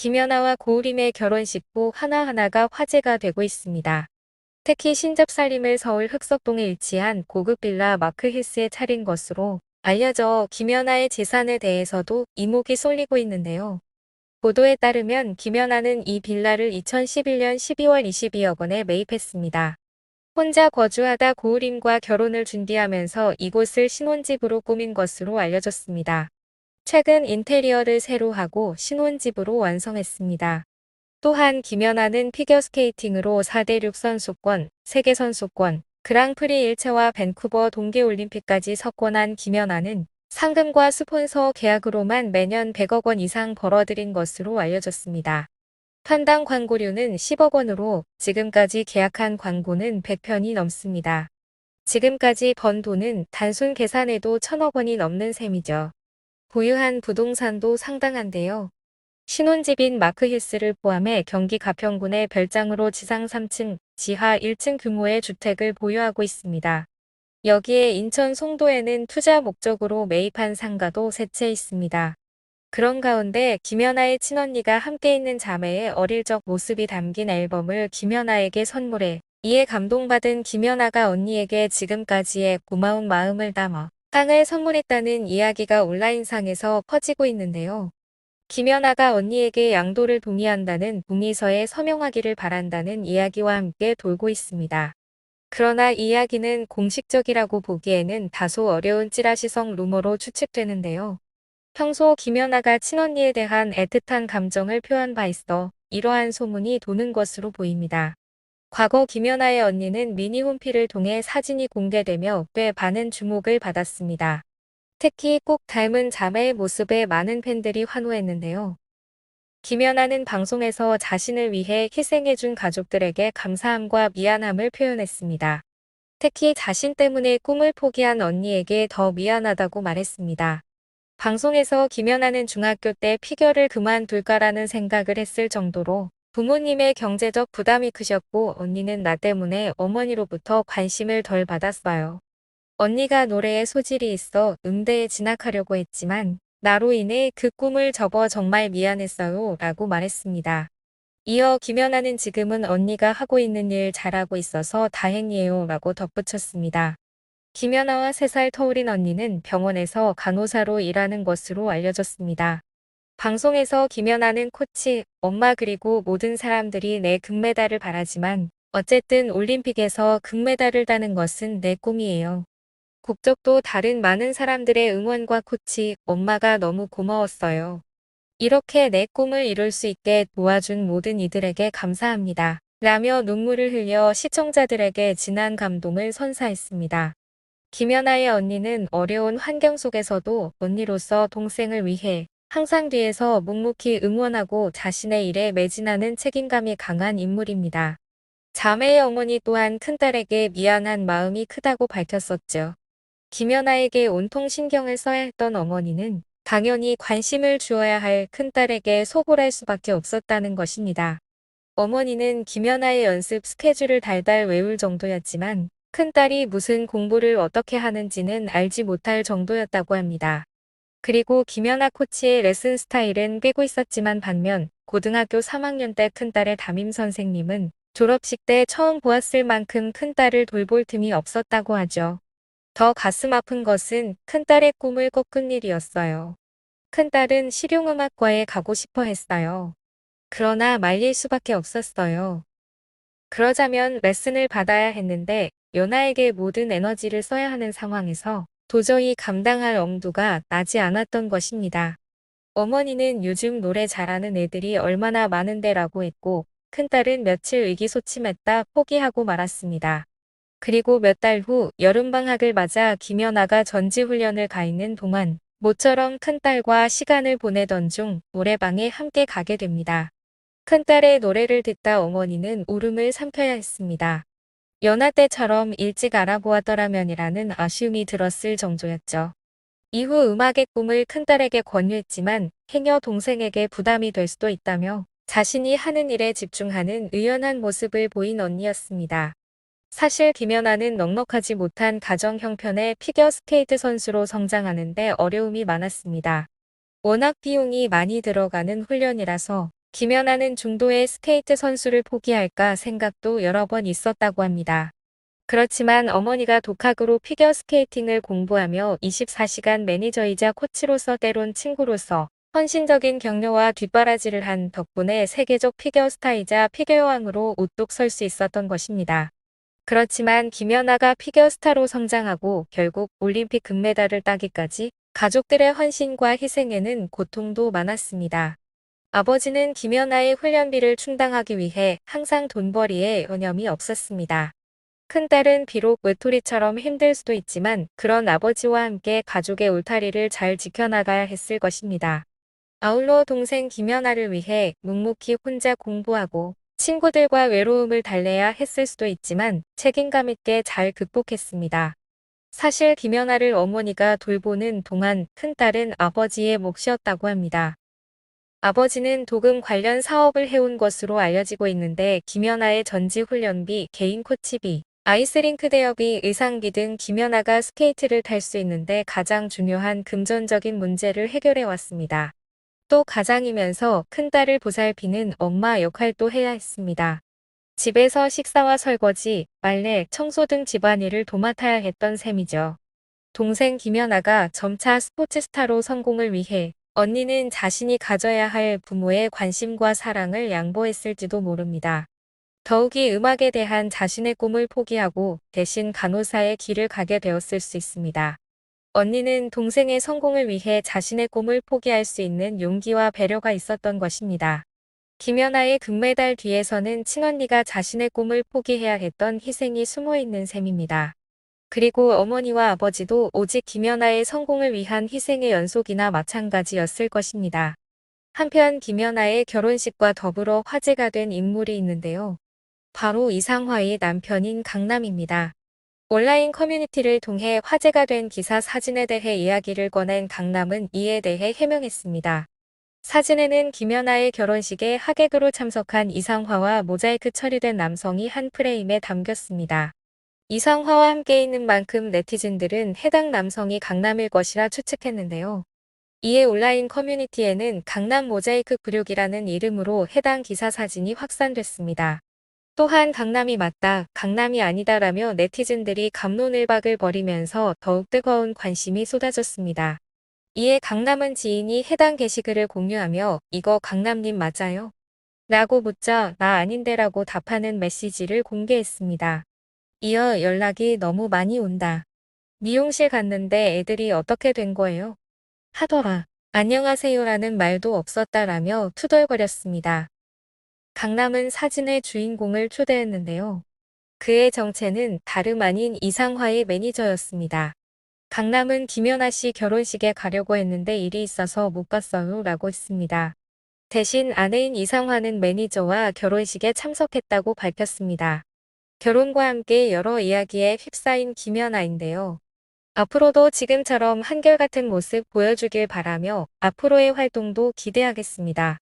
김연아와 고우림의 결혼식 후 하나하나가 화제가 되고 있습니다. 특히 신접살림을 서울 흑석동에 위치한 고급 빌라 마크힐스에 차린 것으로 알려져 김연아의 재산에 대해서도 이목이 쏠리고 있는데요. 보도에 따르면 김연아는 이 빌라를 2011년 12월 22억 원에 매입했습니다. 혼자 거주하다 고우림과 결혼을 준비하면서 이곳을 신혼집으로 꾸민 것으로 알려졌습니다. 최근 인테리어를 새로 하고 신혼집으로 완성했습니다. 또한 김연아는 피겨스케이팅으로 4대6 선수권, 세계선수권, 그랑프리 일체와 밴쿠버 동계올림픽까지 석권한 김연아는 상금과 스폰서 계약으로만 매년 100억 원 이상 벌어들인 것으로 알려졌습니다. 편당 광고료는 10억 원으로 지금까지 계약한 광고는 100편이 넘습니다. 지금까지 번 돈은 단순 계산해도 1000억 원이 넘는 셈이죠. 보유한 부동산도 상당한데요. 신혼집인 마크힐스를 포함해 경기 가평군의 별장으로 지상 3층, 지하 1층 규모의 주택을 보유하고 있습니다. 여기에 인천 송도에는 투자 목적으로 매입한 상가도 세 채 있습니다. 그런 가운데 김연아의 친언니가 함께 있는 자매의 어릴 적 모습이 담긴 앨범을 김연아에게 선물해 이에 감동받은 김연아가 언니에게 지금까지의 고마운 마음을 담아 상을 선물했다는 이야기가 온라인상에서 퍼지고 있는데요. 김연아가 언니에게 양도를 동의한다는 동의서에 서명하기를 바란다는 이야기와 함께 돌고 있습니다. 그러나 이 이야기는 공식적이라고 보기에는 다소 어려운 찌라시성 루머로 추측되는데요. 평소 김연아가 친언니에 대한 애틋한 감정을 표한 바 있어 이러한 소문이 도는 것으로 보입니다. 과거 김연아의 언니는 미니 홈피를 통해 사진이 공개되며 꽤 많은 주목을 받았습니다. 특히 꼭 닮은 자매의 모습에 많은 팬들이 환호했는데요. 김연아는 방송에서 자신을 위해 희생해준 가족들에게 감사함과 미안함을 표현했습니다. 특히 자신 때문에 꿈을 포기한 언니에게 더 미안하다고 말했습니다. 방송에서 김연아는 중학교 때 피겨를 그만둘까라는 생각을 했을 정도로 부모님의 경제적 부담이 크셨고 언니는 나 때문에 어머니로부터 관심을 덜 받았어요. 언니가 노래에 소질이 있어 음대에 진학하려고 했지만 나로 인해 그 꿈을 접어 정말 미안했어요 라고 말했습니다. 이어 김연아는 지금은 언니가 하고 있는 일 잘하고 있어서 다행이에요 라고 덧붙였습니다. 김연아와 3살 터울인 언니는 병원에서 간호사로 일하는 것으로 알려졌습니다. 방송에서 김연아는 코치, 엄마 그리고 모든 사람들이 내 금메달을 바라지만 어쨌든 올림픽에서 금메달을 따는 것은 내 꿈이에요. 국적도 다른 많은 사람들의 응원과 코치, 엄마가 너무 고마웠어요. 이렇게 내 꿈을 이룰 수 있게 도와준 모든 이들에게 감사합니다. 라며 눈물을 흘려 시청자들에게 진한 감동을 선사했습니다. 김연아의 언니는 어려운 환경 속에서도 언니로서 동생을 위해 항상 뒤에서 묵묵히 응원하고 자신의 일에 매진하는 책임감이 강한 인물입니다. 자매의 어머니 또한 큰딸에게 미안한 마음이 크다고 밝혔었죠. 김연아에게 온통 신경을 써야 했던 어머니는 당연히 관심을 주어야 할 큰딸에게 소홀할 수밖에 없었다는 것입니다. 어머니는 김연아의 연습 스케줄을 달달 외울 정도였지만 큰딸이 무슨 공부를 어떻게 하는지는 알지 못할 정도였다고 합니다. 그리고 김연아 코치의 레슨 스타일은 꿰고 있었지만 반면 고등학교 3학년 때 큰딸의 담임 선생님은 졸업식 때 처음 보았을 만큼 큰딸을 돌볼 틈이 없었다고 하죠. 더 가슴 아픈 것은 큰딸의 꿈을 꺾은 일이었어요. 큰딸은 실용음악과에 가고 싶어 했어요. 그러나 말릴 수밖에 없었어요. 그러자면 레슨을 받아야 했는데 연아에게 모든 에너지를 써야 하는 상황에서 도저히 감당할 엄두가 나지 않았던 것입니다. 어머니는 요즘 노래 잘하는 애들이 얼마나 많은데 라고 했고 큰딸은 며칠 의기소침했다 포기하고 말았습니다. 그리고 몇 달 후 여름방학을 맞아 김연아가 전지훈련을 가 있는 동안 모처럼 큰딸과 시간을 보내던 중 노래방에 함께 가게 됩니다. 큰딸의 노래를 듣다 어머니는 울음을 삼켜야 했습니다. 연하 때처럼 일찍 알아보았더라면이라는 아쉬움이 들었을 정도였죠. 이후 음악의 꿈을 큰딸에게 권유했지만 행여 동생에게 부담이 될 수도 있다며 자신이 하는 일에 집중하는 의연한 모습을 보인 언니였습니다. 사실 김연아는 넉넉하지 못한 가정 형편의 피겨스케이트 선수로 성장하는데 어려움이 많았습니다. 워낙 비용이 많이 들어가는 훈련이라서 김연아는 중도의 스케이트 선수를 포기할까 생각도 여러 번 있었다고 합니다. 그렇지만 어머니가 독학으로 피겨스케이팅을 공부하며 24시간 매니저이자 코치로서 때론 친구로서 헌신적인 격려와 뒷바라지를 한 덕분에 세계적 피겨스타이자 피겨여왕으로 우뚝 설 수 있었던 것입니다. 그렇지만 김연아가 피겨스타로 성장하고 결국 올림픽 금메달을 따기까지 가족들의 헌신과 희생에는 고통도 많았습니다. 아버지는 김연아의 훈련비를 충당하기 위해 항상 돈벌이에 여념이 없었습니다. 큰딸은 비록 외톨이처럼 힘들 수도 있지만 그런 아버지와 함께 가족의 울타리를 잘 지켜나가야 했을 것입니다. 아울러 동생 김연아를 위해 묵묵히 혼자 공부하고 친구들과 외로움을 달래야 했을 수도 있지만 책임감 있게 잘 극복했습니다. 사실 김연아를 어머니가 돌보는 동안 큰딸은 아버지의 몫이었다고 합니다. 아버지는 도금 관련 사업을 해온 것으로 알려지고 있는데 김연아의 전지훈련비, 개인 코치비, 아이스링크 대여비, 의상비 등 김연아가 스케이트를 탈 수 있는데 가장 중요한 금전적인 문제를 해결해 왔습니다. 또 가장이면서 큰딸을 보살피는 엄마 역할도 해야 했습니다. 집에서 식사와 설거지, 빨래, 청소 등 집안일을 도맡아야 했던 셈이죠. 동생 김연아가 점차 스포츠 스타로 성공을 위해 언니는 자신이 가져야 할 부모의 관심과 사랑을 양보했을지도 모릅니다. 더욱이 음악에 대한 자신의 꿈을 포기하고 대신 간호사의 길을 가게 되었을 수 있습니다. 언니는 동생의 성공을 위해 자신의 꿈을 포기할 수 있는 용기와 배려가 있었던 것입니다. 김연아의 금메달 뒤에서는 친언니가 자신의 꿈을 포기해야 했던 희생이 숨어 있는 셈입니다. 그리고 어머니와 아버지도 오직 김연아의 성공을 위한 희생의 연속이나 마찬가지였을 것입니다. 한편 김연아의 결혼식과 더불어 화제가 된 인물이 있는데요. 바로 이상화의 남편인 강남입니다. 온라인 커뮤니티를 통해 화제가 된 기사 사진에 대해 이야기를 꺼낸 강남은 이에 대해 해명했습니다. 사진에는 김연아의 결혼식에 하객으로 참석한 이상화와 모자이크 처리된 남성이 한 프레임에 담겼습니다. 이상화와 함께 있는 만큼 네티즌들은 해당 남성이 강남일 것이라 추측했는데요. 이에 온라인 커뮤니티에는 강남 모자이크 96이라는 이름으로 해당 기사 사진이 확산됐습니다. 또한 강남이 맞다, 강남이 아니다라며 네티즌들이 갑론을박을 벌이면서 더욱 뜨거운 관심이 쏟아졌습니다. 이에 강남은 지인이 해당 게시글을 공유하며 이거 강남님 맞아요? 라고 묻자 나 아닌데라고 답하는 메시지를 공개했습니다. 이어 연락이 너무 많이 온다. 미용실 갔는데 애들이 어떻게 된 거예요? 하더라. 안녕하세요라는 말도 없었다라며 투덜거렸습니다. 강남은 사진의 주인공을 초대했는데요. 그의 정체는 다름 아닌 이상화의 매니저였습니다. 강남은 김연아 씨 결혼식에 가려고 했는데 일이 있어서 못 갔어요 라고 했습니다. 대신 아내인 이상화는 매니저와 결혼식에 참석했다고 밝혔습니다. 결혼과 함께 여러 이야기에 휩싸인 김연아인데요. 앞으로도 지금처럼 한결같은 모습 보여주길 바라며 앞으로의 활동도 기대하겠습니다.